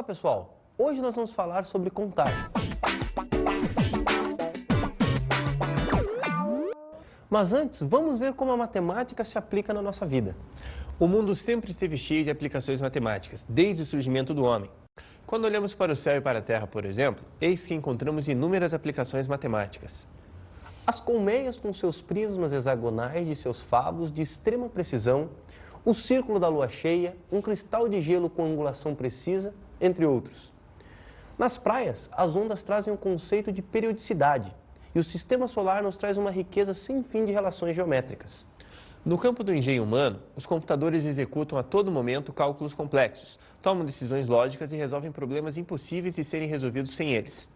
Olá pessoal, hoje nós vamos falar sobre contar. Mas antes, vamos ver como a matemática se aplica na nossa vida. O mundo sempre esteve cheio de aplicações matemáticas, desde o surgimento do homem. Quando olhamos para o céu e para a terra, por exemplo, eis que encontramos inúmeras aplicações matemáticas. As colmeias com seus prismas hexagonais de seus favos de extrema precisão, o círculo da lua cheia, um cristal de gelo com angulação precisa, entre outros. Nas praias, as ondas trazem um conceito de periodicidade, e o sistema solar nos traz uma riqueza sem fim de relações geométricas. No campo do engenho humano, os computadores executam a todo momento cálculos complexos, tomam decisões lógicas e resolvem problemas impossíveis de serem resolvidos sem eles.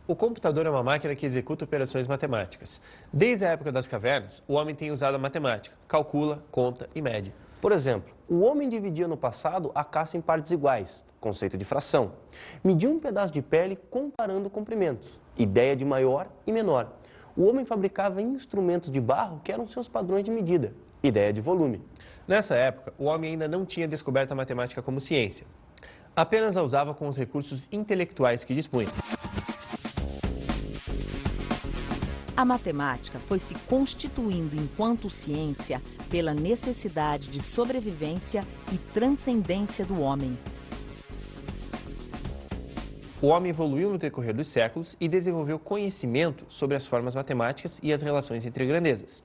O computador é uma máquina que executa operações matemáticas. Desde a época das cavernas, o homem tem usado a matemática, calcula, conta e mede. Por exemplo, o homem dividia no passado a caça em partes iguais, conceito de fração. Media um pedaço de pele comparando comprimentos, ideia de maior e menor. O homem fabricava instrumentos de barro que eram seus padrões de medida, ideia de volume. Nessa época, o homem ainda não tinha descoberto a matemática como ciência. Apenas a usava com os recursos intelectuais que dispunha. A matemática foi se constituindo enquanto ciência pela necessidade de sobrevivência e transcendência do homem. O homem evoluiu no decorrer dos séculos e desenvolveu conhecimento sobre as formas matemáticas e as relações entre grandezas.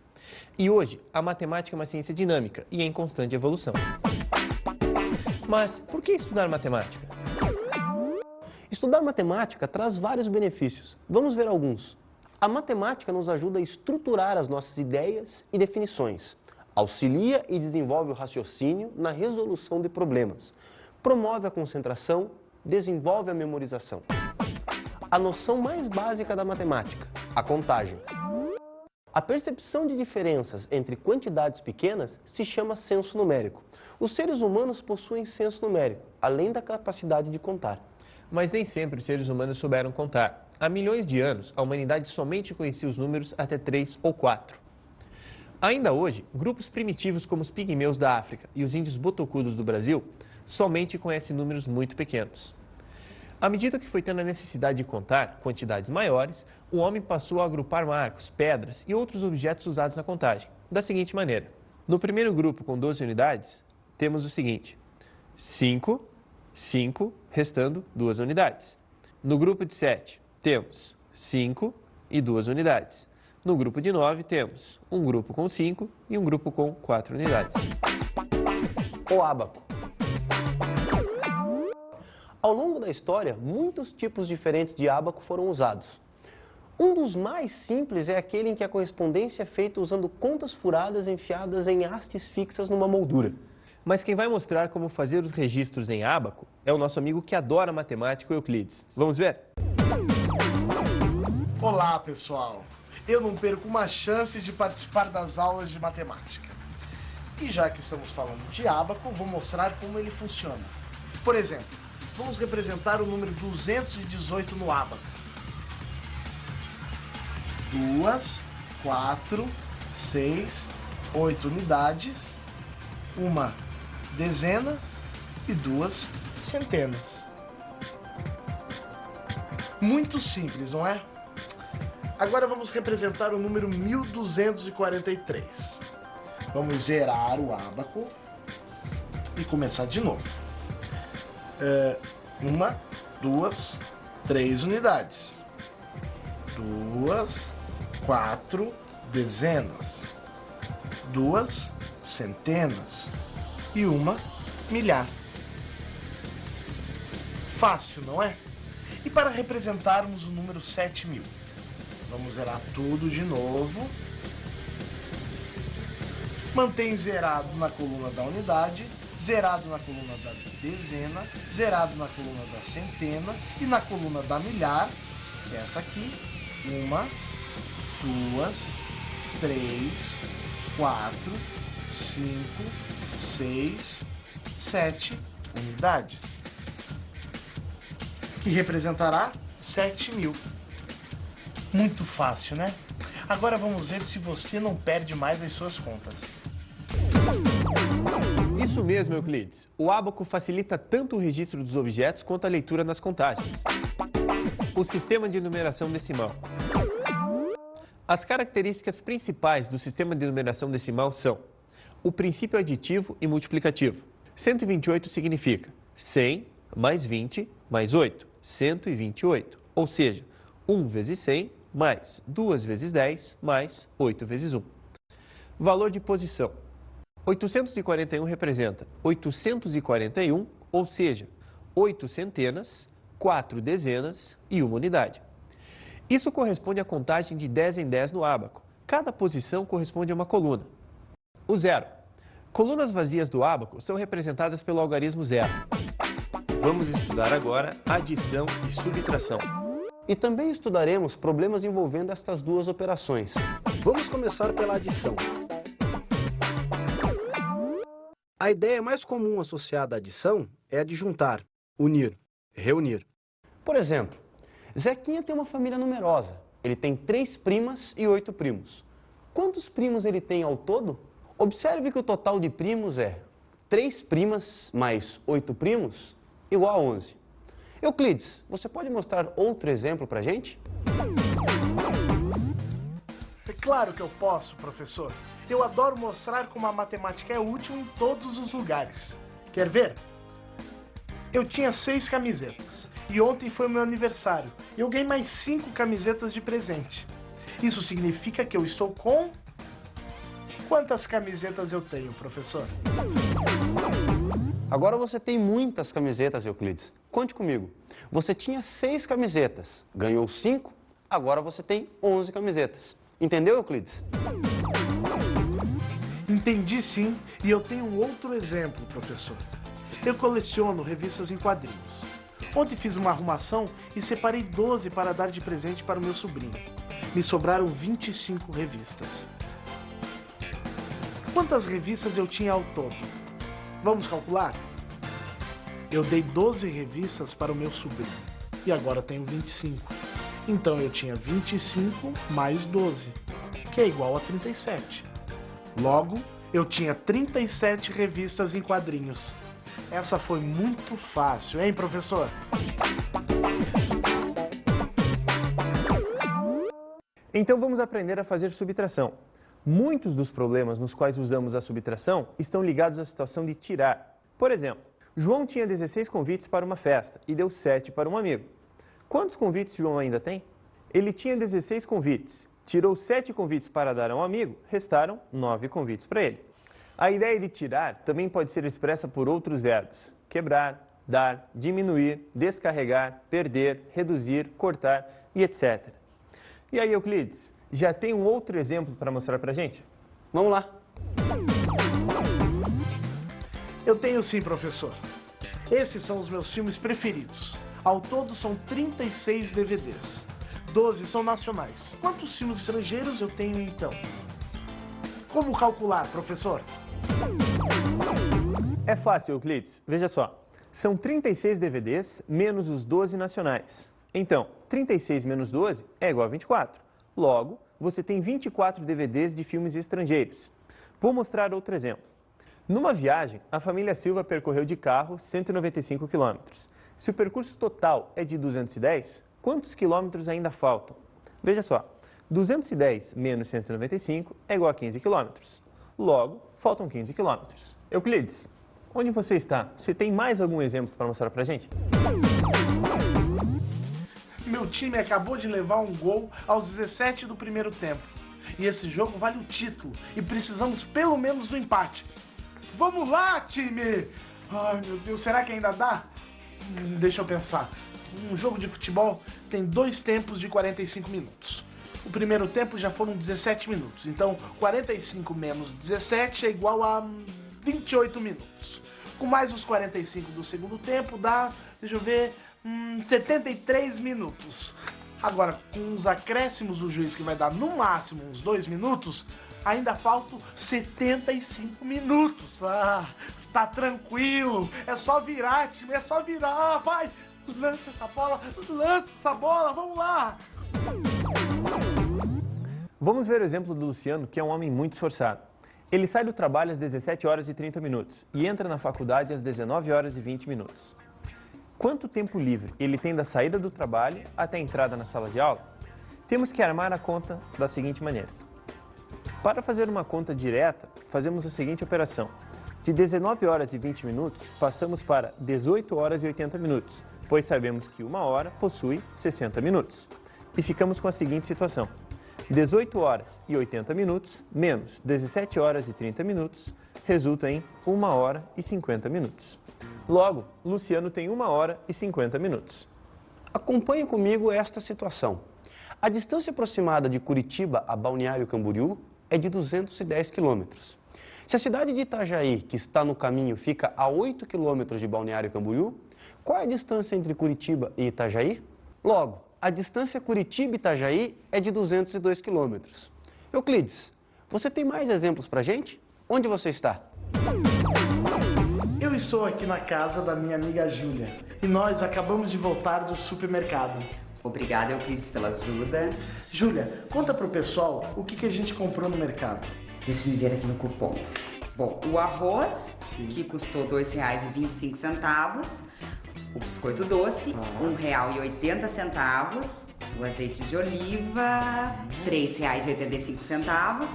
E hoje, a matemática é uma ciência dinâmica e em constante evolução. Mas por que estudar matemática? Estudar matemática traz vários benefícios. Vamos ver alguns. A matemática nos ajuda a estruturar as nossas ideias e definições. Auxilia e desenvolve o raciocínio na resolução de problemas. Promove a concentração, desenvolve a memorização. A noção mais básica da matemática, a contagem. A percepção de diferenças entre quantidades pequenas se chama senso numérico. Os seres humanos possuem senso numérico, além da capacidade de contar. Mas nem sempre os seres humanos souberam contar. Há milhões de anos, a humanidade somente conhecia os números até 3 ou 4. Ainda hoje, grupos primitivos como os pigmeus da África e os índios botocudos do Brasil somente conhecem números muito pequenos. À medida que foi tendo a necessidade de contar quantidades maiores, o homem passou a agrupar marcos, pedras e outros objetos usados na contagem, da seguinte maneira. No primeiro grupo com 12 unidades, temos o seguinte: 5, 5, restando 2 unidades. No grupo de 7, temos 5 e 2 unidades. No grupo de 9, temos um grupo com 5 e um grupo com 4 unidades. O ábaco. Ao longo da história, muitos tipos diferentes de ábaco foram usados. Um dos mais simples é aquele em que a correspondência é feita usando contas furadas enfiadas em hastes fixas numa moldura. Mas quem vai mostrar como fazer os registros em ábaco é o nosso amigo que adora matemática, o Euclides. Vamos ver? Olá, pessoal! Eu não perco uma chance de participar das aulas de matemática. E já que estamos falando de ábaco, vou mostrar como ele funciona. Por exemplo, vamos representar o número 218 no ábaco. 2, 4, 6, 8 unidades, uma dezena e 2 centenas. Muito simples, não é? Agora vamos representar o número 1243. Vamos zerar o ábaco e começar de novo. 1, 2, 3 unidades. 2, 4 dezenas. 2 centenas. E uma milhar. Fácil, não é? E para representarmos o número 7.000, vamos zerar tudo de novo. Mantém zerado na coluna da unidade, zerado na coluna da dezena, zerado na coluna da centena e na coluna da milhar, que é essa aqui, 1, 2, 3, 4, 5, 6, 7 unidades. Que representará 7.000. Muito fácil, né? Agora vamos ver se você não perde mais as suas contas. Isso Isso mesmo, Euclides. O ábaco facilita tanto o registro dos objetos quanto a leitura nas contagens. O sistema de numeração decimal. As características principais do sistema de numeração decimal são o princípio aditivo e multiplicativo. 128 significa 100 mais 20 mais 8, 128. Ou seja, 1 vezes 100 mais 2 vezes 10 mais 8 vezes 1. Valor de posição. 841 representa 841, ou seja, 8 centenas, 4 dezenas e 1 unidade. Isso corresponde à contagem de 10 em 10 no ábaco. Cada posição corresponde a uma coluna. O zero. Colunas vazias do ábaco são representadas pelo algarismo zero. Vamos estudar agora adição e subtração. E também estudaremos problemas envolvendo estas duas operações. Vamos começar pela adição. A ideia mais comum associada à adição é a de juntar, unir, reunir. Por exemplo, Zequinha tem uma família numerosa. Ele tem 3 primas e 8 primos. Quantos primos ele tem ao todo? Observe que o total de primos é 3 primas mais 8 primos igual a 11. Euclides, você pode mostrar outro exemplo para a gente? É claro que eu posso, professor. Eu adoro mostrar como a matemática é útil em todos os lugares. Quer ver? Eu tinha 6 camisetas e ontem foi o meu aniversário. Eu ganhei mais 5 camisetas de presente. Isso significa que eu estou com... Quantas camisetas eu tenho, professor? Agora você tem muitas camisetas, Euclides. Conte comigo. Você tinha 6 camisetas, ganhou 5, agora você tem 11 camisetas. Entendeu, Euclides? Entendi sim, e eu tenho um outro exemplo, professor. Eu coleciono revistas em quadrinhos. Ontem fiz uma arrumação e separei 12 para dar de presente para o meu sobrinho. Me sobraram 25 revistas. Quantas revistas eu tinha ao todo? Vamos calcular? Eu dei 12 revistas para o meu sobrinho e agora tenho 25. Então eu tinha 25 mais 12, que é igual a 37. Logo, eu tinha 37 revistas em quadrinhos. Essa foi muito fácil, hein, professor? Então vamos aprender a fazer subtração. Muitos dos problemas nos quais usamos a subtração estão ligados à situação de tirar. Por exemplo, João tinha 16 convites para uma festa e deu 7 para um amigo. Quantos convites João ainda tem? Ele tinha 16 convites, tirou 7 convites para dar a um amigo, restaram 9 convites para ele. A ideia de tirar também pode ser expressa por outros verbos: quebrar, dar, diminuir, descarregar, perder, reduzir, cortar e etc. E aí, Euclides, já tem um outro exemplo para mostrar para a gente? Vamos lá. Eu tenho sim, professor. Esses são os meus filmes preferidos. Ao todo são 36 DVDs. 12 são nacionais. Quantos filmes estrangeiros eu tenho então? Como calcular, professor? É fácil, Euclides. Veja só. São 36 DVDs menos os 12 nacionais. Então, 36 menos 12 é igual a 24. Logo, você tem 24 DVDs de filmes estrangeiros. Vou mostrar outro exemplo. Numa viagem, a família Silva percorreu de carro 195 quilômetros. Se o percurso total é de 210, quantos quilômetros ainda faltam? Veja só, 210 menos 195 é igual a 15 quilômetros. Logo, faltam 15 quilômetros. Euclides, onde você está? Você tem mais algum exemplo para mostrar para a gente? Meu time acabou de levar um gol aos 17 do primeiro tempo. E esse jogo vale o título. E precisamos pelo menos do empate. Vamos lá, time! Ai, meu Deus, será que ainda dá? Deixa eu pensar. Um jogo de futebol tem 2 tempos de 45 minutos. O primeiro tempo já foram 17 minutos. Então, 45 menos 17 é igual a 28 minutos. Com mais os 45 do segundo tempo, dá, deixa eu ver, 73 minutos. Agora, com os acréscimos do juiz, que vai dar no máximo uns 2 minutos, ainda faltam 75 minutos. Ah, tá tranquilo. É só virar, time, é só virar. Vai, lança essa bola, vamos lá. Vamos ver o exemplo do Luciano, que é um homem muito esforçado. Ele sai do trabalho às 17 horas e 30 minutos e entra na faculdade às 19 horas e 20 minutos. Quanto tempo livre ele tem da saída do trabalho até a entrada na sala de aula? Temos que armar a conta da seguinte maneira. Para fazer uma conta direta, fazemos a seguinte operação. De 19 horas e 20 minutos, passamos para 18 horas e 80 minutos, pois sabemos que uma hora possui 60 minutos. E ficamos com a seguinte situação. 18 horas e 80 minutos menos 17 horas e 30 minutos resulta em 1 hora e 50 minutos. Logo, Luciano tem 1 hora e 50 minutos. Acompanhe comigo esta situação. A distância aproximada de Curitiba a Balneário Camboriú é de 210 quilômetros. Se a cidade de Itajaí, que está no caminho, fica a 8 quilômetros de Balneário Camboriú, qual é a distância entre Curitiba e Itajaí? Logo, a distância Curitiba-Itajaí é de 202 quilômetros. Euclides, você tem mais exemplos pra gente? Onde você está? Eu estou aqui na casa da minha amiga Júlia e nós acabamos de voltar do supermercado. Obrigada, Euclides, pela ajuda. Júlia, conta pro pessoal o que a gente comprou no mercado. Deixa eu ver aqui no cupom. Bom, o arroz, que custou R$ 2,25. O biscoito doce, R$ 1,80. O azeite de oliva, R$ 3,85.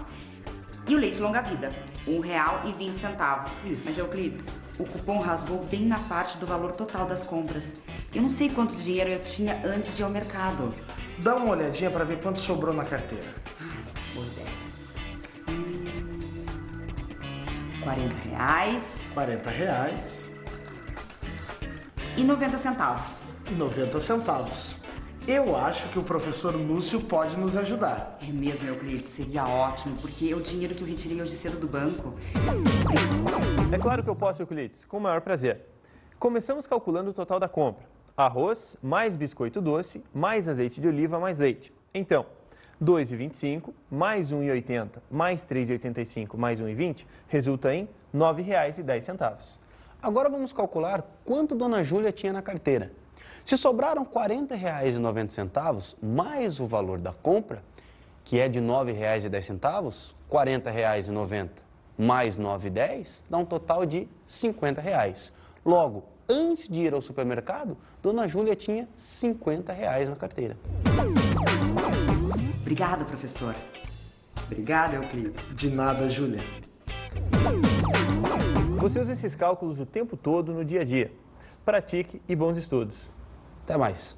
E o leite longa-vida, R$ 1,20. Mas, Euclides, o cupom rasgou bem na parte do valor total das compras. Eu não sei quanto dinheiro eu tinha antes de ir ao mercado. Dá uma olhadinha para ver quanto sobrou na carteira. Boa ideia. R$ 40. R$ 40. E 90 centavos. 90 centavos. Eu acho que o professor Lúcio pode nos ajudar. É mesmo, Euclides, seria ótimo, porque é o dinheiro que eu retirei hoje cedo do banco. É claro que eu posso, Euclides, com o maior prazer. Começamos calculando o total da compra. Arroz, mais biscoito doce, mais azeite de oliva, mais leite. Então, R$ 2,25, mais R$ 1,80, mais R$ 3,85, mais R$ 1,20, resulta em R$ 9,10. Agora vamos calcular quanto Dona Júlia tinha na carteira. Se sobraram R$ 40,90 mais o valor da compra, que é de R$ 9,10, R$ 40,90 mais R$ 9,10 dá um total de R$ 50. Logo, antes de ir ao supermercado, Dona Júlia tinha R$ 50 na carteira. Obrigada, professor. Obrigada, Euclides. De nada, Júlia. Você usa esses cálculos o tempo todo no dia a dia. Pratique e bons estudos. Até mais.